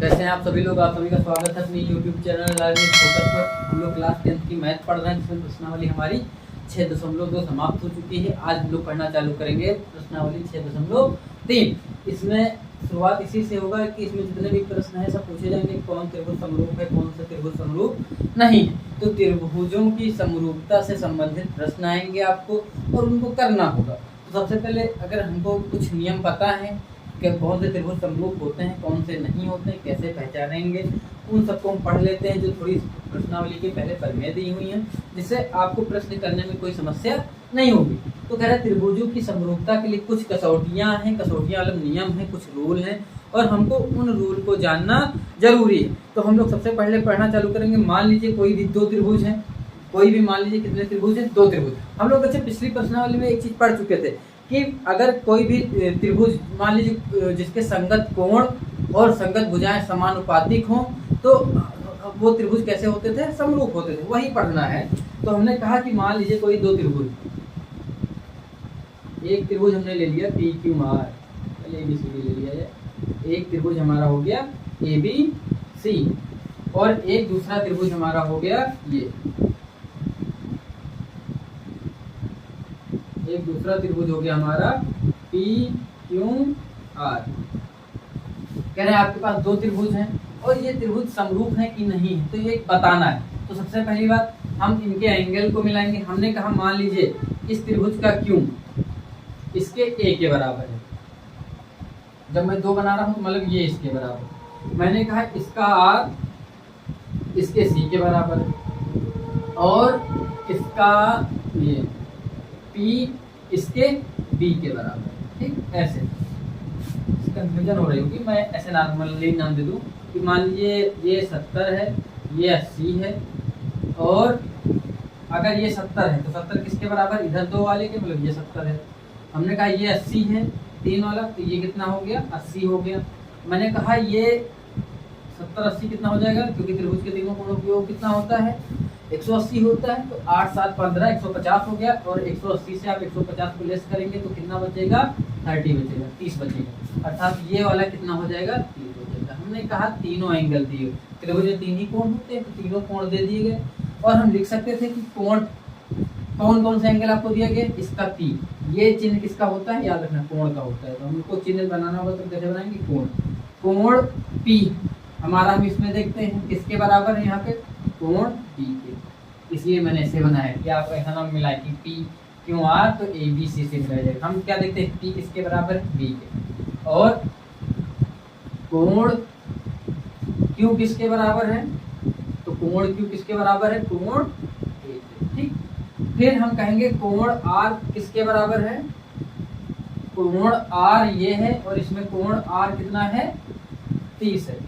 कैसे हैं आप सभी लोग। आप सभी का स्वागत है अपनी यूट्यूब चैनल लर्निंग फोकस पर। हम लोग क्लास 10 की मैथ पढ़ रहे हैं, जिसमें प्रश्नावली हमारी 6.2 समाप्त हो चुकी है। आज हम लोग पढ़ना चालू करेंगे प्रश्नावली 6.3। इसमें शुरुआत इसी से होगा कि इसमें जितने भी प्रश्न हैं सब पूछे जाएंगे, कौन त्रिभुज समरूप है, कौन सा त्रिभुज समरूप नहीं है। तो त्रिभुजों की समरूपता से संबंधित प्रश्न आएंगे आपको और उनको करना होगा। तो सबसे पहले अगर हमको कुछ नियम पता है कि कौन से त्रिभुज समरूप होते हैं, कौन से नहीं होते हैं, कैसे पहचानेंगे, उन सबको हम पढ़ लेते हैं, जो थोड़ी प्रश्नावली के पहले परिमेय दी हुई हैं, जिससे आपको प्रश्न करने में कोई समस्या नहीं होगी। तो कह रहे हैं त्रिभुजों की समरूपता के लिए कुछ कसौटियां हैं, कसौटियां मतलब नियम हैं, कुछ रूल हैं और हमको उन रूल को जानना जरूरी है। तो हम लोग सबसे पहले पढ़ना चालू करेंगे। मान लीजिए कोई भी दो त्रिभुज हैं, कोई भी मान लीजिए कितने त्रिभुज हैं, दो त्रिभुज। हम लोग बच्चे पिछली प्रश्नावली में एक चीज पढ़ चुके थे कि अगर कोई भी त्रिभुज मान लीजिए जिसके संगत कोण और संगत भुजाएं समानुपातिक हों तो वो त्रिभुज कैसे होते थे, समरूप होते थे। वही पढ़ना है। तो हमने कहा कि मान लीजिए कोई दो त्रिभुज, एक त्रिभुज हमने ले लिया पी क्यू आर, पहले ABCD ले लिया है। एक त्रिभुज हमारा हो गया ABC और एक दूसरा त्रिभुज हमारा हो गया ये, एक दूसरा त्रिभुज हो गया हमारा PQR। कह रहे हैं आपके पास दो त्रिभुज हैं और ये त्रिभुज समरूप है कि नहीं है, तो ये बताना है। तो सबसे पहली बात हम इनके एंगल को मिलाएंगे। हमने कहा मान लीजिए इस त्रिभुज का Q इसके A के बराबर है। जब मैं दो बना रहा हूं तो मतलब ये इसके बराबर। मैंने कहा इसका R इसके C के बराबर है और इसका ये P इसके B के बराबर है। ठीक, ऐसे कंफ्यूजन हो रही होगी, मैं ऐसे नॉर्मली नाम दे दूं कि मान लीजिए ये 70 है, ये 80 है और अगर ये 70 है तो 70 किसके बराबर, इधर दो वाले के, मतलब ये 70 है। हमने कहा ये 80 है तीन वाला, तो ये कितना हो गया, 80 हो गया। मैंने कहा ये 70 80 कितना हो जाएगा, क्योंकि त्रिभुज के तीनों कोणों की योग कितना होता है, 180 होता है। तो 8 7 15 150 हो गया और 180 से आप 150 को लेस करेंगे तो कितना बचेगा, 30 बचेगा, 30 बचेगा। अर्थात ये वाला कितना हो जाएगा, 30 हो जाएगा। हमने कहा तीनों एंगल दिए, त्रिभुज में तीन ही कोण होते हैं तो तीनों कोण दे दिए गए। और हम लिख सकते थे कि कोण कौन कौन से एंगल आपको दिया गया, इसका P, ये चिन्ह किसका होता है, याद रखना कोण का होता है। तो हमको चिन्ह बनाना होगा तो कैसे बनाएंगे, कोण, कोण P हमारा हम इसमें देखते हैं किसके बराबर है, यहाँ पे कोण P के। इसलिए मैंने ऐसे बनाया कि आप ऐसा नाम मिलाए कि PQR तो ABC से मिला जाएगा। हम क्या देखते हैं, P किसके बराबर है, B के, और कोण Q किसके बराबर है, तो कोण Q किसके बराबर है, कोण A के। ठीक, फिर हम कहेंगे कोण R किसके बराबर है, कोण R ये है और इसमें कोण R कितना है, 30 है।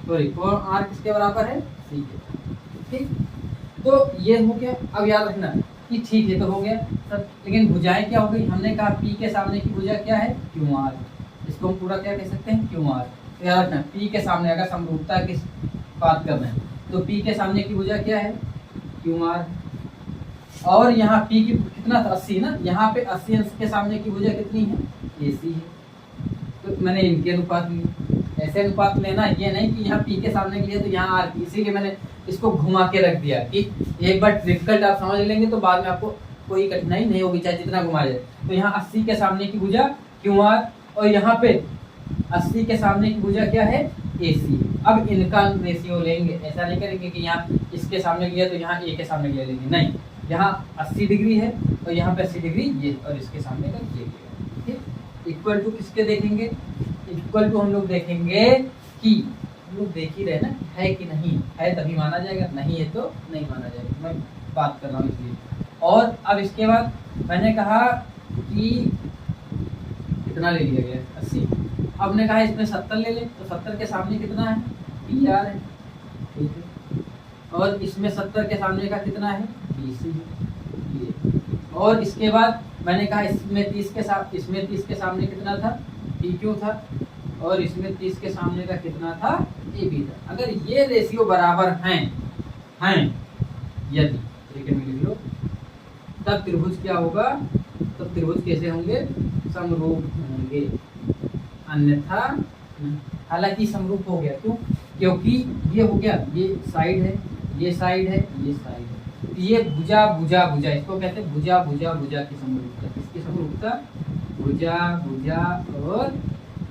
सॉरी, कोण R किसके बराबर है, C के। ठीक, तो ये हो गया। अब याद रखना कि ठीक है तो हो गया सर, लेकिन भुजाएं क्या हो गई, हमने कहा P के सामने की भुजा क्या है, QR। इसको हम पूरा क्या कह सकते हैं, QR। तो याद रखना P के सामने अगर समरूपता की बात करना है तो P के सामने की भुजा क्या है, QR। और यहाँ P की कितना था, 80 ना, यहाँ पे 80 अंश के सामने की भुजा कितनी है, AC है। तो मैंने इनके अनुपात लिए, ऐसे अनुपात लेना, ये नहीं कि यहाँ P के सामने के लिए तो यहाँ R, इसीलिए मैंने इसको घुमा के रख दिया कि एक बार डिफिकल्ट आप समझ लेंगे तो बाद में आपको कोई कठिनाई नहीं होगी, चाहे जितना घुमा जाए। तो यहाँ 80 के सामने की भुजा QR और यहाँ पे 80 के सामने की भुजा क्या है, AC। अब इनका रेशियो लेंगे, ऐसा नहीं करेंगे कि यहाँ इसके सामने लिया तो यहाँ A के सामने ले लेंगे, नहीं, यहाँ 80 डिग्री है और यहाँ पे 80 डिग्री ये और इसके सामने का ये। ठीक, इक्वल टू किसके देखेंगे, इक्वल टू हम लोग देखेंगे कि हम लोग देख ही रहे ना है कि नहीं है, तभी माना जाएगा, नहीं है तो नहीं माना जाएगा। मैं बात कर रहा हूँ इसलिए। और अब इसके बाद मैंने कहा कि कितना ले लिया गया, 80। अब ने कहा इसमें 70 ले ले, तो 70 के सामने कितना है, PR है। ठीक है, और इसमें 70 के सामने का कितना है, BC है। और इसके बाद मैंने कहा इसमें 30 के साथ, इसमें 30 के सामने कितना था, PQ था, और इसमें 30 के सामने का कितना था, AB था। अगर ये रेशियो बराबर हैं यदि, ब्रैकेट में लिख लो, तब त्रिभुज क्या होगा, तब त्रिभुज कैसे होंगे, समरूप होंगे, अन्यथा नहीं। हालांकि समरूप हो गया, क्यों? क्योंकि ये हो गया, ये साइड है, ये साइड है, ये साइड है, तो ये भुजा भुजा भुजा, इसको कहते हैं भुजा भुजा भुजा की समरूपता। किसकी समरूपता? भुजा भुजा और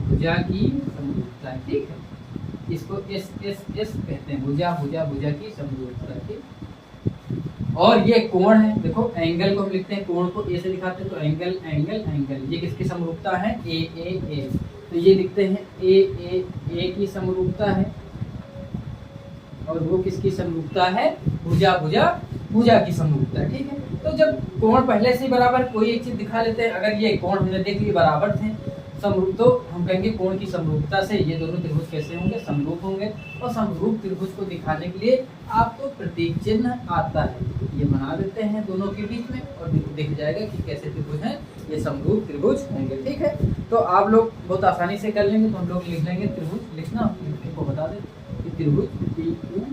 भुजा की समरूपता, ठीक है। इसको एस एस एस कहते हैं, भुजा भुजा भुजा की समरूपता, ठीक। और ये कोण है, देखो एंगल को हम लिखते हैं, कोण को ए से दिखाते हैं, तो एंगल एंगल एंगल, ये किसकी समरूपता है? ए ए ए, तो ये लिखते हैं ए ए ए की समरूपता है, और वो किसकी समरूपता है? भुजा भुजा भुजा की समरूपता है, ठीक है। तो जब कोण पहले से ही बराबर, कोई एक चीज दिखा लेते हैं, अगर ये कोण हमने देख लिए बराबर थे समरूप, तो हम कहेंगे कोण की समरूपता से ये दोनों त्रिभुज कैसे होंगे? समरूप होंगे। और समरूप त्रिभुज को दिखाने के लिए आपको प्रतीक चिन्ह आता है, ये बना देते हैं दोनों के बीच में, और दिख जाएगा कि कैसे त्रिभुज हैं, ये समरूप त्रिभुज होंगे, ठीक है। तो आप लोग बहुत आसानी से कर लेंगे, तो हम लोग लिख लेंगे त्रिभुज, लिखना को बता दें कि त्रिभुज पी क्यू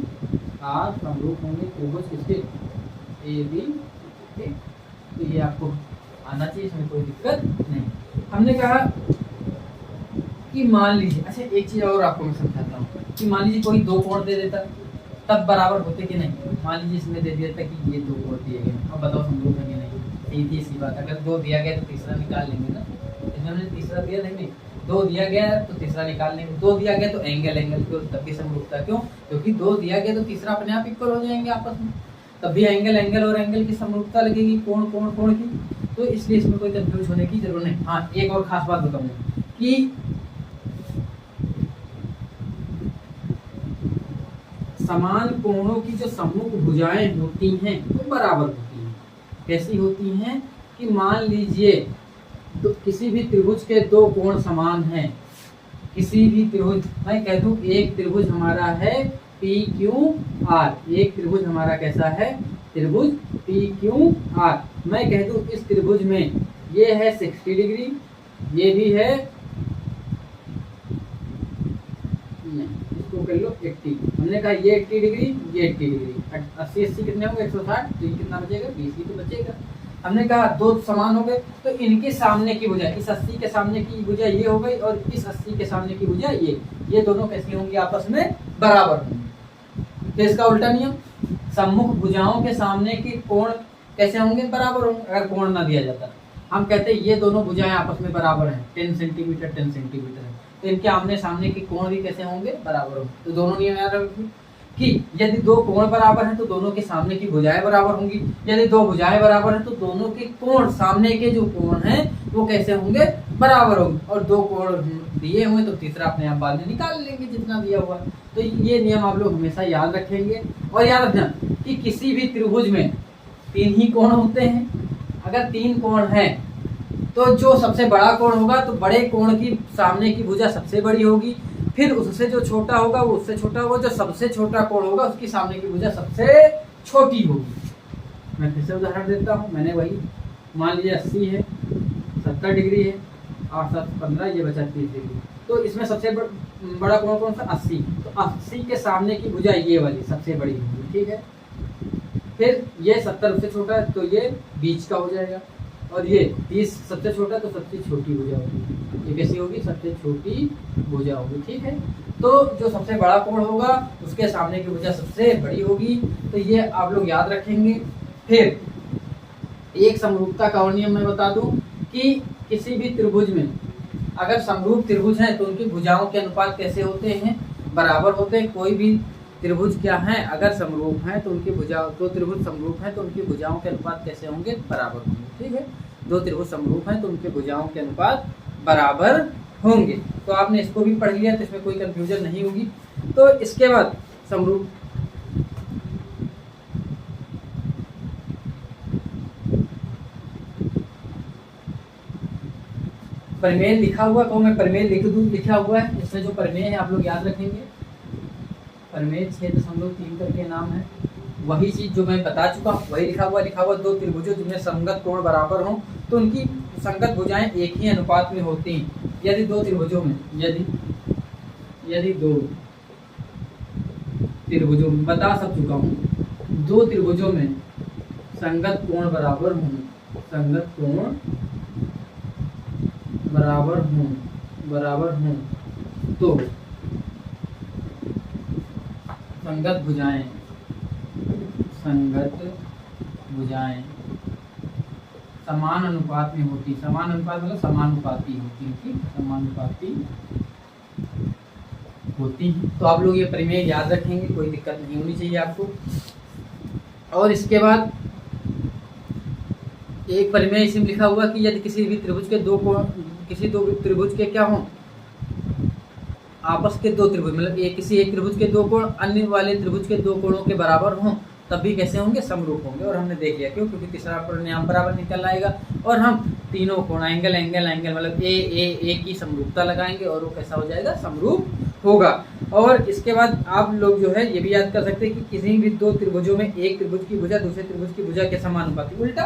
आर समरूप होंगे त्रिभुज किसके? ए बी, ठीक। तो ये आपको आना चाहिए, इसमें कोई दिक्कत नहीं। हमने कहा कि मान लीजिए, अच्छा एक चीज और आपको मैं समझाता हूँ, कि मान लीजिए कोई दो कोण दे देता, तब बराबर होते कि नहीं? मान लीजिए इसमें दे दिया था कि ये दो कोण दिए गए, अब बताओ समरूप है कि नहीं? सीधी सी बात, अगर दो दिया गया तो तीसरा निकाल लेंगे ना, इसमें हमने तीसरा दिया नहीं, दो दिया गया तो तीसरा निकाल लेंगे, दो दिया गया तो एंगल एंगल की तब भी समरूपता, क्यों? क्योंकि दो दिया गया तो तीसरा अपने आप इक्वल हो जाएंगे आपस में, तब भी एंगल एंगल और एंगल की समरूपता लगेगी, कोण कोण कोण की, तो इसलिए इसमें कोई कंफ्यूज होने की जरूरत नहीं। हाँ, एक और खास बात बताऊंगा कि समान कोणों की जो सम्मुख भुजाएं होती हैं वो बराबर होती हैं। कैसी होती हैं? कि मान लीजिए तो किसी भी त्रिभुज के दो कोण समान हैं, किसी भी त्रिभुज, मैं कह दूं एक त्रिभुज हमारा है पी क्यू आर, एक त्रिभुज हमारा कैसा है? त्रिभुज पी क्यू आर। मैं कह दूं इस त्रिभुज में ये है 60 डिग्री, ये भी है, नहीं इसको कर लो 80, हमने कहा ये 80 डिग्री, ये 80 डिग्री, 80 80 कितने होंगे? 160, तो ये कितना बचेगा? 20 ही तो बचेगा। हमने कहा दो समान हो गए, तो इनके सामने की भुजा, इस 80 के सामने की भुजा ये हो गई, और इस 80 के सामने की भुजा ये दोनों कैसी होंगी? आपस में बराबर होंगी। तो इसका उल्टा नियम, सम्मुख भुजाओं के सामने के कोण कैसे होंगे? बराबर होंगे। अगर कोण ना दिया जाता, हम कहते हैं ये दोनों भुजाएं आपस में बराबर हैं, 10 सेंटीमीटर 10 सेंटीमीटर है, तो इनके आमने सामने के कोण भी कैसे होंगे? बराबर होंगे। तो दोनों नियम याद रखिए कि यदि दो कोण बराबर हैं तो दोनों के सामने की भुजाएं बराबर होंगी, यदि दो भुजाएं बराबर हैं तो दोनों के कोण, सामने के जो कोण हैं वो कैसे होंगे? बराबर होंगे। और दो कोण दिए हुए तो तीसरा अपने आप बाद में निकाल लेंगे जितना दिया हुआ। तो ये नियम आप लोग हमेशा याद रखेंगे। और याद रखना कि किसी भी त्रिभुज में 3 ही कोण होते हैं। अगर 3 कोण हैं तो जो सबसे बड़ा कोण होगा तो बड़े कोण की सामने की भुजा सबसे बड़ी होगी, फिर उससे जो छोटा होगा वो उससे छोटा होगा, जो सबसे छोटा कोण होगा उसकी सामने की भुजा सबसे छोटी होगी। मैं फिर से उदाहरण देता हूँ, मैंने वही मान लिया 80 है, 70 डिग्री है, 8 7 15, ये बचा 30 डिग्री। तो इसमें सबसे बड़ा कोण कौन सा? 80। तो 80 के सामने की भुजा ये वाली सबसे बड़ी होगी, ठीक है। फिर ये 70 उससे छोटा है तो ये बीच का हो जाएगा, और ये 30 सबसे छोटा तो सबसे छोटी भुजा होगी। ये कैसी होगी? सबसे छोटी भुजा होगी, ठीक है। तो जो सबसे बड़ा कोण होगा उसके सामने की भुजा सबसे बड़ी होगी। तो ये आप लोग याद रखेंगे। फिर एक समरूपता का और नियम मैं बता दूं कि किसी भी त्रिभुज में अगर समरूप त्रिभुज हैं तो उनकी भुजाओं के अनुपात कैसे होते हैं? बराबर होते हैं। कोई भी त्रिभुज क्या है? अगर समरूप हैं तो उनकी भुजा, दो त्रिभुज समरूप हैं तो उनकी भुजाओं के अनुपात कैसे होंगे? बराबर होंगे, ठीक है। दो त्रिभुज समरूप हैं तो उनके भुजाओं के अनुपात बराबर होंगे। तो आपने इसको भी पढ़ लिया, तो इसमें कोई कंफ्यूजन नहीं होगी। तो इसके बाद समरूप प्रमेय लिखा हुआ, तो मैं प्रमेय लिख दूं, लिखा हुआ है इसमें जो प्रमेय है आप लोग याद रखेंगे। प्रमेय 6.3 करके नाम है, वही चीज जो मैं बता चुका हूँ वही लिखा हुआ। दो त्रिभुजों जिनमें संगत कोण बराबर हों तो उनकी संगत भुजाएं एक ही अनुपात में होती हैं। यदि दो त्रिभुजों में यदि दो त्रिभुजों में बता सब चुका हूँ, दो त्रिभुजों में संगत कोण बराबर हों, संगत कोण बराबर हों तो संगत भुजाएं, संगत भुजाएं समान अनुपात में होती, समान अनुपात मतलब समानुपाती होती थी, समानुपाती होती। तो आप लोग ये प्रमेय याद रखेंगे, कोई दिक्कत नहीं होनी चाहिए आपको। और इसके बाद एक प्रमेय इसमें लिखा हुआ कि यदि किसी भी त्रिभुज के दो कोण, किसी दो त्रिभुज के क्या हों, आपस के दो त्रिभुज मतलब किसी एक त्रिभुज के दो कोण अन्य वाले त्रिभुज के दो कोणों के बराबर हों, तब भी कैसे होंगे, समरूप होंगे। और हमने देख लिया क्यों, क्योंकि तीसरा परिणाम बराबर निकल आएगा और हम तीनों कोण एंगल एंगल एंगल मतलब ए की समरूपता लगाएंगे और वो कैसा हो जाएगा, समरूप होगा। और इसके बाद आप लोग जो है ये भी याद कर सकते हैं कि किसी भी दो त्रिभुजों में एक त्रिभुज की भुजा दूसरे त्रिभुज की भुजा के समानुपाती, उल्टा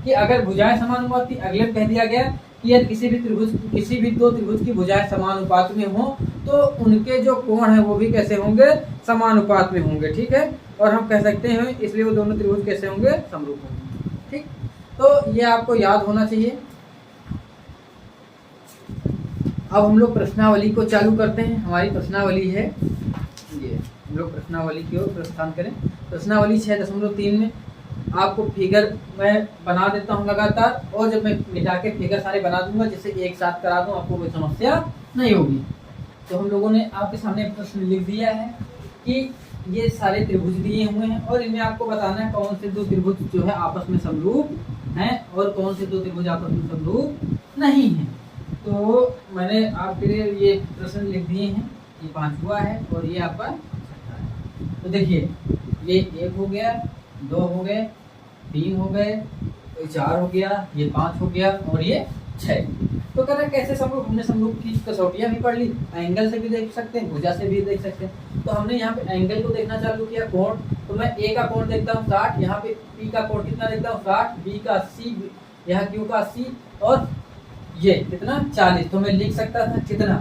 कि अगर भुजाएं समानुपाती, अगले में कह दिया गया कि यदि किसी भी दो त्रिभुज की भुजाएं समानुपात में हो तो उनके जो कोण है वो भी कैसे होंगे, समानुपात में होंगे। ठीक है, और हम कह सकते हैं इसलिए वो दोनों त्रिभुज कैसे होंगे, समरूप होंगे। ठीक, तो ये आपको याद होना चाहिए। अब हम लोग प्रश्नावली को चालू करते हैं। हमारी प्रश्नावली है ये, हम लोग प्रश्नावली की ओर प्रस्थान करें। प्रश्नावली 6.3 में आपको फिगर मैं बना देता हूँ लगातार, और जब मैं मिटा के फिगर सारे बना दूंगा जिससे एक साथ करा दूं, आपको कोई समस्या नहीं होगी। तो हम लोगों ने आपके सामने प्रश्न लिख दिया है कि ये सारे त्रिभुज दिए हुए हैं और इनमें आपको बताना है कौन से दो त्रिभुज जो है आपस में समरूप हैं और कौन से दो त्रिभुज आपस में समरूप नहीं हैं। तो मैंने आपके लिए ये प्रश्न लिख दिए हैं, ये 5वां है और ये आपका 6वां है। तो देखिए ये 1 हो गया, 2 हो गए, 3 हो गए, 4 हो गया, ये 5 हो गया और ये 6। तो कह रहे कैसे समरूप, हमने समरूप की कसौटियां भी पढ़ ली, एंगल से भी देख सकते हैं, भुजा से भी देख सकते हैं। तो हमने यहाँ पे एंगल को देखना चालू किया, कोण, तो मैं ए का कोण देखता हूँ 60, यहाँ पे पी का कोण कितना देखता हूँ 60, बी का 80, यहाँ क्यू का 80 और ये कितना 40। तो मैं लिख सकता था कितना,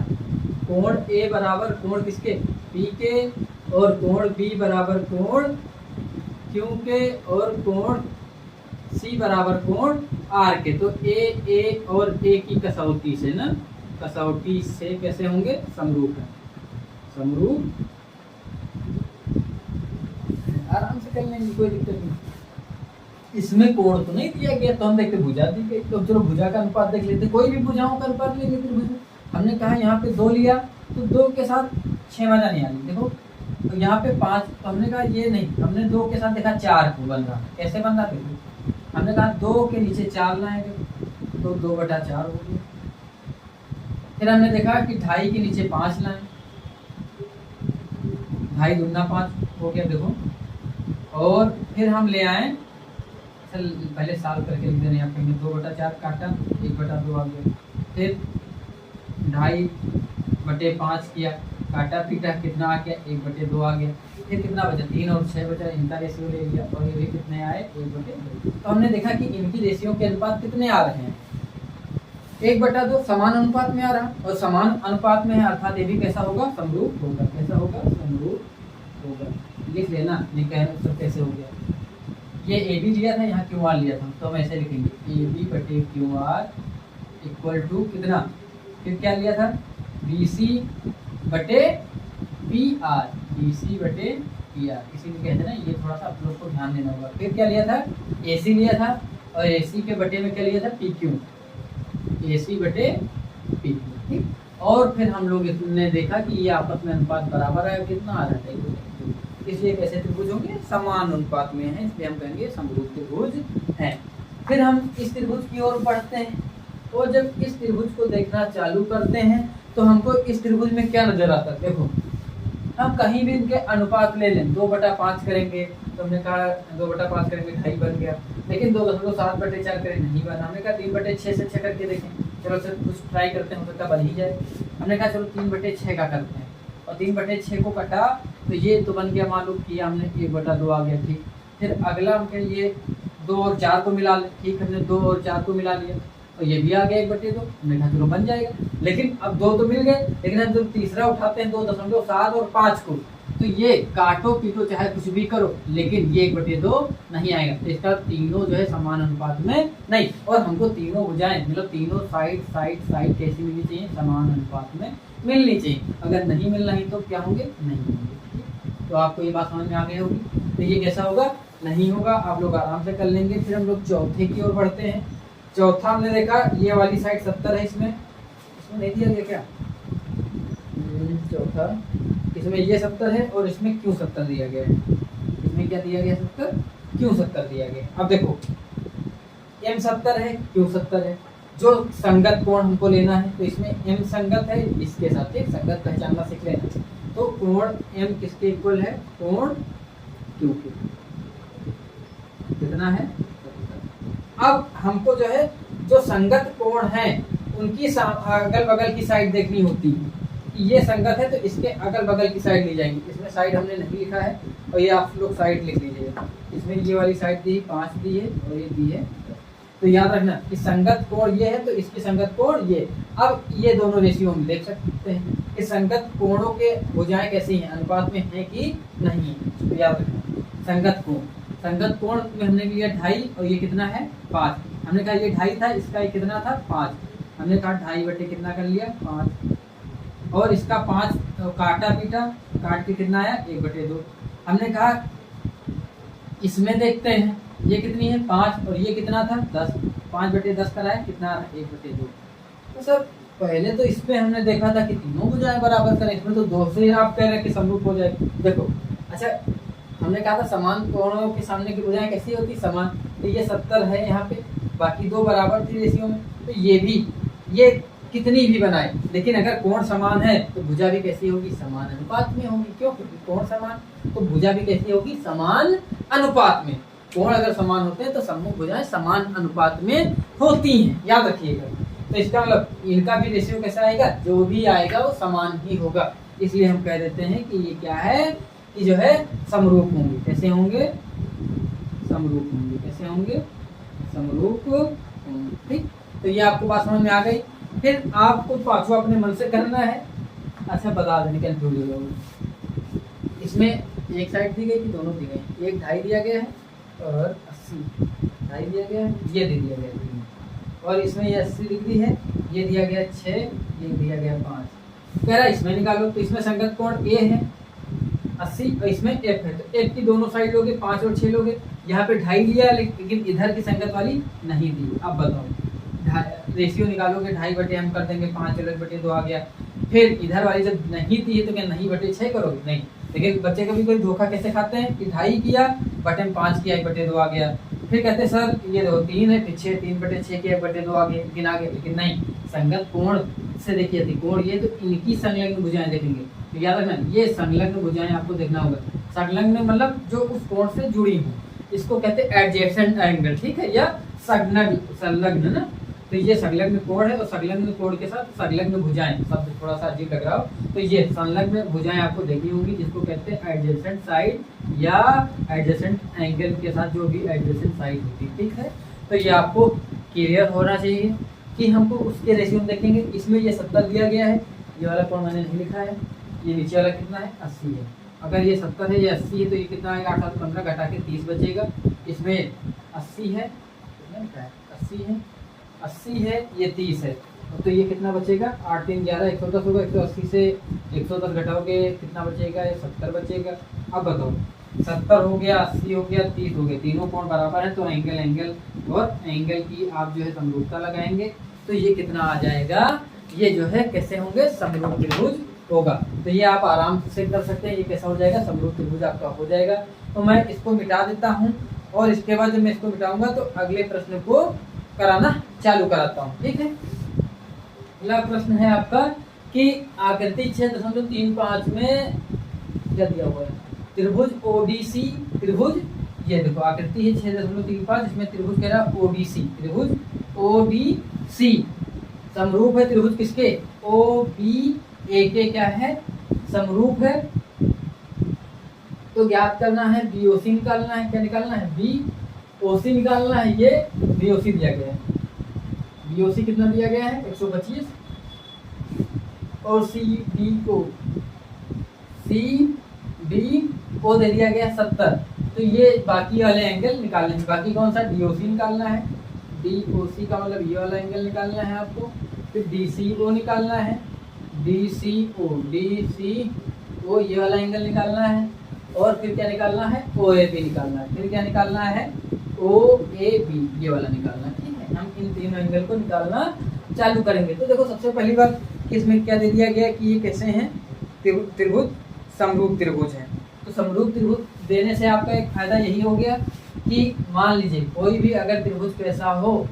कोण ए बराबर कोण किसके, पी के, और कोण बी बराबर कोण क्यू के, और कोण सी बराबर कोण आर के। तो ए और ए की कसौटी से ना, कसौटी से कैसे होंगे, समरूप है, समरूप आराम से कर लेंगे, कोई दिक्कत नहीं। इसमें कोण तो नहीं दिया गया तो हम देखते भुजा दी गई, तो चलो भुजा का अनुपात देख लेते, कोई भी भुजाओं का अनुपात लेंगे त्रिभुज। हमने कहा यहाँ पे 2 लिया तो 2 के साथ 6 वजह नहीं आ रही, देखो तो यहाँ पे 5, तो हमने कहा ये नहीं, हमने 2 के साथ देखा 4 को बन रहा, कैसे बन रहा देखो, हमने कहा 2 के नीचे 4 लाएंगे तो 2/4 हो गया। फिर हमने देखा कि 2.5 के नीचे 5 लाएं, 2.5 दूना 5 हो गया देखो। और फिर हम ले आए, पहले साल करके लिख देने, यहाँ पे 2/4 काटा, 1/2 आ गया। फिर 2.5/5 किया, काटा पीटा कितना आ गया, 1/2 आ गया। फिर कितना बचा, 3 और 6 बचा, इनका रेशियो ले लिया और ये भी कितने आए, 1/2। तो हमने देखा कि इनकी रेशियो के अनुपात कितने आ रहे हैं, 1/2 समान अनुपात में आ रहा, और समान अनुपात में है अर्थात ये भी कैसा होगा, समरूप होगा। कैसा होगा, समरूप होगा। लिख लेना, नहीं कहना सब कैसे हो गया। ये ए बी लिया था, यहाँ क्यू आर लिया था, तो हम ऐसे लिखेंगे AB/QR इक्वल टू कितना, फिर क्या लिया था, BC/PR, BC/PR, इसीलिए कहते हैं ना, ये थोड़ा सा आप लोग को ध्यान देना होगा। फिर क्या लिया था, AC लिया था, और AC के बटे में क्या लिया था, PQ, AC/PQ। ठीक, और फिर हम लोग ने देखा कि ये आपस में अनुपात बराबर है, कितना आ रहा है, इसलिए कैसे त्रिभुज होंगे, समान अनुपात में है, इसलिए हम कहेंगे समरूप त्रिभुज हैं। फिर हम इस त्रिभुज की ओर बढ़ते हैं, और जब इस त्रिभुज को देखना चालू करते हैं तो हमको इस त्रिभुज में क्या नजर आता है, देखो हम कहीं भी इनके अनुपात ले लें, 2/5 करेंगे तो हमने कहा 2/5 करेंगे 2.5 बन गया, लेकिन 2.7/4 करें नहीं बना, हमने कहा 3/6 से 6 करके देखें, चलो सर कुछ ट्राई करते हैं, हो सकता बन ही जाए। हमने कहा चलो 3/6 का करते हैं, और 3/6 को कटा तो ये तो बन गया, मालूम किया हमने 1/2 आ गया। ठीक, फिर अगला हम ये 2 और 4 को मिला ले, ठीक, हमने 2 और 4 को मिला लिया और ये भी आ गया 1/2, हमने कहा चलो बन जाएगा। लेकिन अब 2 तो मिल गए, लेकिन हम जब तीसरा उठाते हैं 2.7 और 5 को, तो ये काटो पीटो चाहे कुछ भी करो, लेकिन ये 1/2 नहीं आएगा। तो इसका तीनों जो है समान अनुपात में नहीं, और हमको तीनों भुजाएं मतलब तीनों साइड कैसी मिलनी चाहिए, समान अनुपात में मिलनी चाहिए। अगर नहीं मिल रही तो क्या होंगे, नहीं होंगे। तो आपको ये बात समझ में आ गई होगी। तो ये कैसा होगा, नहीं होगा, आप लोग आराम से कर लेंगे। फिर हम लोग चौथे की ओर बढ़ते हैं। चौथा हमने देखा ये वाली साइड 70 है, इसमें नहीं दिया गया क्या, चौथा इसमें ये 70 है और इसमें क्यों 70 दिया गया है, इसमें क्या दिया गया 70, क्यों 70 दिया गया। अब देखो m 70 है, क्यों 70 है, जो संगत कोण हमको लेना है तो इसमें m संगत है इसके साथ, एक संगत पहचानना सीख लेना। तो कोण m किसके इक्वल है, कोण q के, कितना है। अब हमको जो है जो संगत कोण है उनकी अगल बगल की साइड देखनी होती है। ये संगत है तो इसके अगल बगल की साइड ली जाएंगी। इसमें साइड हमने नहीं लिखा है और ये आप लोग साइड लिख लीजिएगा। इसमें ये वाली साइड दी 5 दी है और ये दी है, तो याद रखना कि संगत कोण ये है तो इसकी संगत कोण ये। अब ये दोनों रेशियो हम देख सकते हैं कि संगत कोणों के भुजाएं कैसी हैं, अनुपात में है कि नहीं है। तो याद रखना संगत कोण, संगत कोण में हमने लिया 2.5 और ये कितना है 5। हमने कहा ये 2.5 था, इसका ये कितना था 5, हमने कहा 2.5 बटे कितना कर लिया 5 और इसका 5 तो काटा पीटा, काट के कितना आया 1/2। हमने कहा इसमें देखते हैं ये कितनी है 5 और ये कितना था 10, 5/10 कराया कितना 1/2। तो सर पहले तो इसमें हमने देखा था कि तीनों भुजाएं बराबर करें, इसमें तो 2 से आप कह रहे हैं कि समरूप हो जाएगी। देखो अच्छा हमने कहा था समान कोणों के सामने की भुजाएं कैसी होती समान, तो ये 70 है यहाँ पे, बाकी 2 बराबर थी रेशियो में, तो ये भी ये कितनी भी बनाए लेकिन अगर कोण समान है तो भुजा भी कैसी होगी समान अनुपात में होगी। क्यों, क्योंकि कोण समान तो भुजा भी कैसी होगी समान अनुपात में। कोण अगर समान होते हैं तो सम्मुख भुजाएं समान अनुपात में होती हैं, याद रखिएगा। तो इसका मतलब इनका भी रेशियो कैसा आएगा, जो भी आएगा वो समान ही होगा। इसलिए हम कह देते हैं कि ये क्या है कि जो है समरूप होंगे। कैसे होंगे, समरूप होंगे। कैसे होंगे, समरूप होंगे। ठीक, तो ये आपको बात समझ में आ गई। फिर आपको पांचवा अपने मन से करना है। अच्छा बता देने के इसमें एक साइड दी गई थी, दोनों दी गई, एक 2.5 दिया गया है और 80 2.5 दिया गया है, ये दे दिया गया है और इसमें ये 80 डिग्री है, ये दिया गया 6, ये दिया गया 5। कह रहा इसमें निकालो, तो इसमें संगत कोण ए है 80 और इसमें एफ है, तो एफ की दोनों साइड लोगे 5 और 6 लोगे। यहाँ पे 2.5 लिया लेकिन इधर की संगत वाली नहीं दी। अब बताओ रेशियो निकालोगे, 2.5 बटे हम कर देंगे 5/2 आ गया। फिर इधर वाली जब नहीं दी है तो क्या नहीं बटे 6 करोगे, नहीं। लेकिन बच्चे कभी कोई धोखा कैसे खाते हैं कि 2.5 किया बटे 5 किया 1/2 आ गया। फिर कहते हैं सर ये देखो 3 है, फिर 6 3/6 किया 1/2 आ गया, लेकिन आगे लेकिन नहीं। संगत कोण से देखिए कोण ये तो इनकी संलग्न भुजाएं देखेंगे। तो याद रखना ये संलग्न भुजाएं आपको देखना होगा। संलग्न मतलब जो उस कोण से जुड़ी हो, इसको कहते हैं एडजेसेंट एंगल, ठीक है, या संलग्न ना। तो ये संलग्न कोण है और संलग्न कोण के साथ संलग्न भुजाएं, शब्द थोड़ा सा अजीब लग रहा हो तो ये संलग्न भुजाएं आपको देखनी होंगी, जिसको कहते हैं एडजेसेंट साइड या एडजेसेंट एंगल के साथ जो भी एडजेसेंट साइड होती है। ठीक है, तो ये आपको क्लियर होना चाहिए कि हमको उसके रेशियो में देखेंगे। इसमें ये 70 दिया गया है, ये वाला कोण मैंने नहीं लिखा है, ये नीचे वाला कितना है 80 है। अगर ये 70 है ये 80 है तो ये कितना आएगा 8 7 15 घटा के 30 बचेगा। इसमें 80 है, 80 है 80 है, ये 30 है, तो ये कितना बचेगा 8 3 11 110 होगा। 180 से 110 घटाओगे कितना बचेगा, ये 70 बचेगा। अब बताओ 70 हो गया, 80 हो गया, 30 हो गया, तीनों कोण बराबर है तो एंगल एंगल और एंगल की आप जो है समरूपता लगाएंगे तो ये कितना आ जाएगा, ये जो है कैसे होंगे समरूप त्रिभुज होगा। तो ये आप आराम से कर सकते हैं, ये कैसा हो जाएगा समरूप त्रिभुज आपका हो जाएगा। तो मैं इसको मिटा देता हूँ और इसके बाद जब मैं इसको मिटाऊंगा तो अगले प्रश्न को कराना चालू कराता हूँ। ठीक है, अगला प्रश्न है आपका कि आकृति 6.35 में क्या दिया हुआ है, त्रिभुज ओडीसी त्रिभुज, ये देखो आकृति है 6.35, इसमें त्रिभुज कह रहा ओडीसी, त्रिभुज ओडीसी समरूप है त्रिभुज किसके, ओ बी ए के क्या है समरूप है। तो ज्ञात करना है बीओसी निकालना है, क्या निकालना है बीओसी निकालना है। ये बीओसी दिया गया है, बीओसी कितना दिया गया है 125 और सी डी को दे दिया गया 70। तो ये बाकी वाले एंगल निकालने हैं, बाकी कौन सा डीओसी निकालना है, डीओसी का मतलब ये वाला एंगल निकालना है आपको। फिर डीसीओ निकालना है, डीसीओ ये वाला एंगल निकालना है। और फिर क्या निकालना है, ओ ए बी निकालना है। फिर क्या निकालना है, ओ ए बी, ये वाला निकालना है। ठीक है, हम इन तीनों एंगल को निकालना चालू करेंगे। तो देखो सबसे पहली बात इसमें क्या दे दिया गया कि ये कैसे हैं, त्रिभुज समरूप त्रिभुज है। तो समरूप त्रिभुज देने से आपका एक फायदा यही हो गया कि मान लीजिए कोई भी अगर त्रिभुज कैसा हो,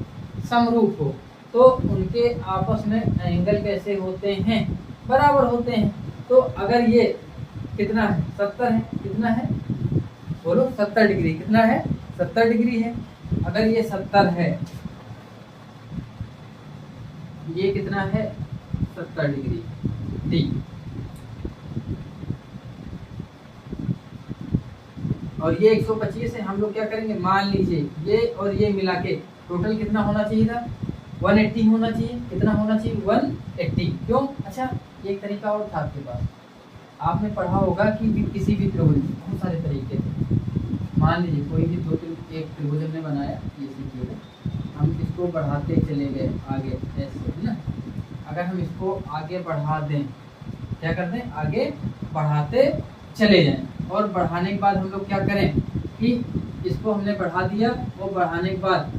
समरूप हो, तो उनके आपस में एंगल कैसे होते हैं, बराबर होते हैं। तो अगर ये कितना है, 70 है, कितना है बोलो, 70 डिग्री, कितना है, 70 डिग्री है। अगर ये 70 है, ये कितना है, 70 डिग्री डी, और ये 125 है। हम लोग क्या करेंगे, मान लीजिए ये और ये मिला के टोटल कितना होना चाहिए था, 180 होना चाहिए। कितना होना चाहिए, 180। क्यों, अच्छा एक तरीका और था आपके पास, आपने पढ़ा होगा कि किसी भी त्रिभुज, बहुत सारे तरीके थे। मान लीजिए कोई भी एक त्रिभुज हमने बनाया, ये सीखिएगा, हम इसको बढ़ाते चले गए आगे ऐसे, है ना। अगर हम इसको आगे बढ़ा दें, क्या कर दें, आगे बढ़ाते चले जाएं, और बढ़ाने के बाद हम लोग क्या करें कि इसको हमने बढ़ा दिया, और बढ़ाने के बाद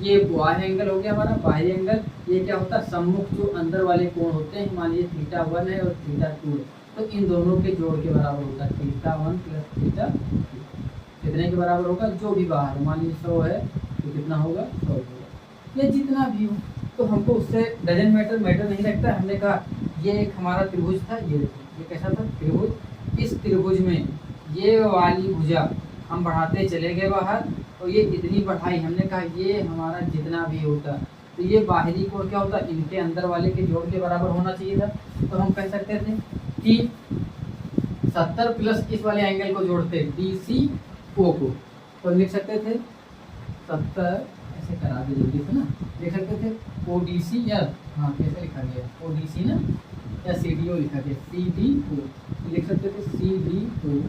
ये बाह्य एंगल हो गया हमारा, बाह्य एंगल। ये क्या होता है, सम्मुख जो अंदर वाले कोण होते हैं, मान लीजिए θ1 है और θ2 है, तो इन दोनों के जोड़ के बराबर होता है θ1 + θ2। कितने के बराबर होगा, जो भी बाहर, मान लीजिए 100 है तो कितना होगा, 100 होगा, ये जितना भी हो। तो हमको उससे डजन मैटर नहीं रखता। हमने कहा ये एक हमारा त्रिभुज था, ये देखो ये कैसा था त्रिभुज। इस त्रिभुज में ये वाली भुजा हम बढ़ाते चले गए बाहर, और ये इतनी बढ़ाई, हमने कहा ये हमारा जितना भी होता, तो ये बाहरी कोण क्या होता, इनके अंदर वाले के जोड़ के बराबर होना चाहिए था। तो हम कह सकते थे कि 70 प्लस इस वाले एंगल को जोड़ते BCO को, तो लिख सकते थे 70, ऐसे करा दे जल्दी से ना, लिख सकते थे ODC, या हाँ कैसे लिखा गया, ODC ना, या CDO लिखा गया, CDO लिख सकते थे, CDO।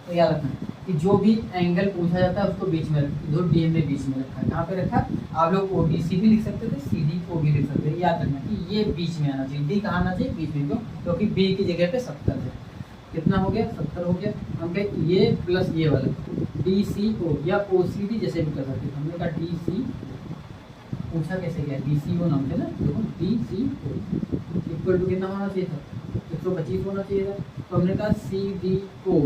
तो याद रखना कि जो भी एंगल पूछा जाता है उसको बीच में रखा, जो डी में बीच में रखा है, कहाँ पे रखा, आप लोग ODC भी लिख सकते थे, CDO भी लिख सकते थे। याद रखना कि ये बीच में आना चाहिए, डी कहाँ आना चाहिए, बीच में, क्यों, क्योंकि बी की जगह पे 70 है। कितना हो गया, 70 हो गया। हम कहे ये प्लस ये वाला DCO या OCD जैसे भी कर सकते थे। हमने कहा DC पूछा कैसे गया, DCO नाम से ना, देखो DCO इक्वल टू कितना होना चाहिए था, 125 होना चाहिए था। तो हमने कहा CDO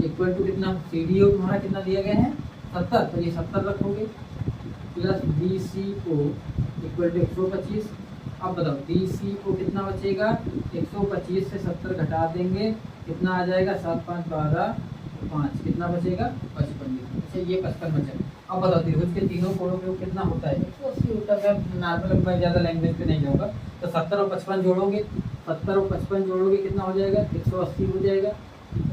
इक्वल टू कितना, CDO तुम्हारा कितना दिया गया है, 70, तो ये 70 रखोगे, प्लस DCO इक्वल टू 125। अब बताओ DCO कितना बचेगा, 125 से 70 घटा देंगे, कितना आ जाएगा, 7 5 12 5, कितना बचेगा, 55। अच्छा ये 55 बचा। अब बताओ त्रिभुज के तीनों कोणों पे कितना होता है, 180 होता है। नॉर्मल मैं ज़्यादा लैंग्वेज पे नहीं जाऊँगा। तो 70 और 55 जोड़ोगे, 70 और 55 जोड़ोगे कितना हो जाएगा, 180 हो जाएगा।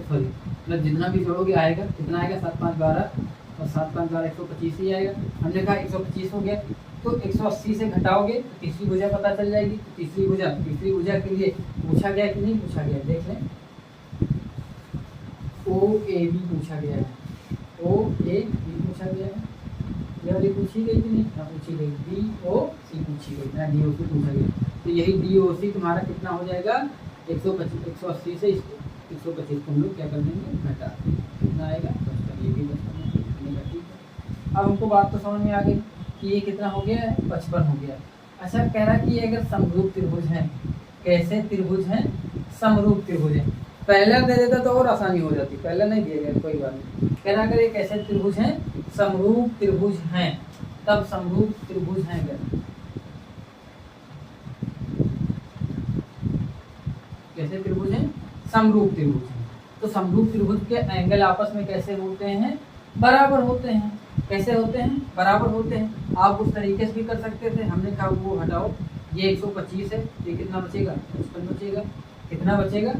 सॉरी मतलब जितना भी जोड़ोगे आएगा, कितना आएगा, 7 5 12, और 7 5 12 125 ही आएगा। हमने कहा 125 हो गया, तो 180 से घटाओगे तो तीसरी भुजा पता चल जाएगी। तो तीसरी भुजा के लिए पूछा गया कि नहीं पूछा गया, देख लें, OAB पूछा गया है, OAB पूछा गया है, यह वाली पूछी गई कि नहीं, पूछी गई, DOC पूछी गई ना, DOC पूछा गया। तो यही DOC तुम्हारा कितना हो जाएगा, 125, 180 से 125 को हम लोग क्या कर देंगे, घटा, कितना आएगा, 55। ये भी 55। अब हमको बात तो समझ में आ गई कि ये कितना हो गया है, 55 हो गया। अच्छा कह रहा कि ये अगर समरूप त्रिभुज है, कैसे त्रिभुज हैं, समरूप त्रिभुज है। पहला दे देता तो और आसानी हो जाती, पहला नहीं दिया गया, कोई बात नहीं। कह रहा अगर ये कैसे त्रिभुज हैं, समरूप त्रिभुज हैं, तब समरूप त्रिभुज हैं अगर, कैसे त्रिभुज हैं, समरूप त्रिभुज हैं। तो समरूप त्रिभुज के एंगल आपस में कैसे होते हैं, बराबर होते हैं। कैसे होते हैं, बराबर होते हैं। आप उस तरीके से भी कर सकते थे, हमने कहा वो हटाओ, ये 125 है, ये कितना बचेगा, 55 बचेगा। कितना बचेगा,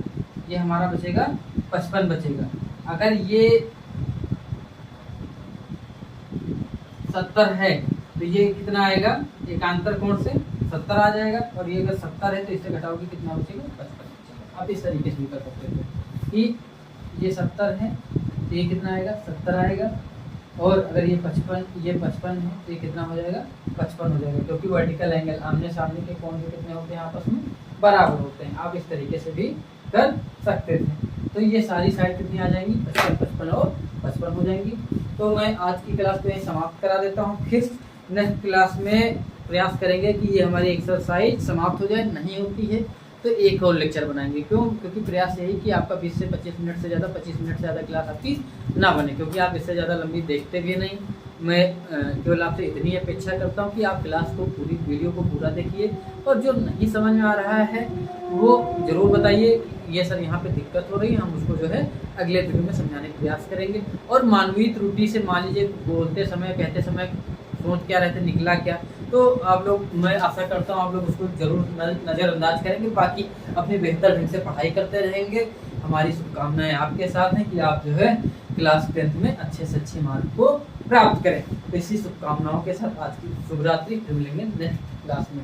ये हमारा बचेगा 55 बचेगा। अगर ये 70 है तो ये कितना आएगा, एकांतर कोण से 70 आ जाएगा, और ये अगर 70 है तो इससे घटाओगे कितना बचेगा, 55 बचेगा। आप इस तरीके से भी कर सकते थे कि ये 70 है तो ये कितना आएगा, 70 आएगा, और अगर ये 55 है तो ये कितना हो जाएगा, 55 हो जाएगा, क्योंकि वर्टिकल एंगल आमने सामने के कोण के कितने होते हैं, आपस में बराबर होते हैं। आप इस तरीके से भी कर सकते थे। तो ये सारी साइड कितनी आ जाएंगी, 55 55 और 55 हो जाएंगी। तो मैं आज की क्लास को यहीं समाप्त करा देता हूँ। फिर नेक्स्ट क्लास में प्रयास करेंगे कि ये हमारी एक्सरसाइज समाप्त हो जाए, नहीं होती है तो एक और लेक्चर बनाएंगे। क्यों? क्योंकि प्रयास यही कि आपका 20 से 25 मिनट से ज़्यादा 25 मिनट से ज़्यादा क्लास आपकी ना बने, क्योंकि आप इससे ज़्यादा लंबी देखते भी नहीं। मैं केवल आपसे इतनी अपेक्षा करता हूँ कि आप क्लास को पूरी वीडियो को पूरा देखिए, और जो नहीं समझ में आ रहा है वो ज़रूर बताइए कि ये सर यहाँ पे दिक्कत हो रही है, हम उसको जो है अगले वीडियो में समझाने का प्रयास करेंगे। और मानवीय त्रुटि से मान लीजिए बोलते समय कहते समय सोच क्या रहते निकला क्या, तो आप लोग, मैं आशा करता हूँ आप लोग उसको जरूर नज़रअंदाज करेंगे। बाकी अपनी बेहतर ढंग से पढ़ाई करते रहेंगे। हमारी शुभकामनाएं आपके साथ हैं कि आप जो है क्लास 10th में अच्छे से अच्छे मार्क को प्राप्त करें। तो इसी शुभकामनाओं के साथ आज की शुभ रात्रि, फिर मिलेंगे नेक्स्ट क्लास में।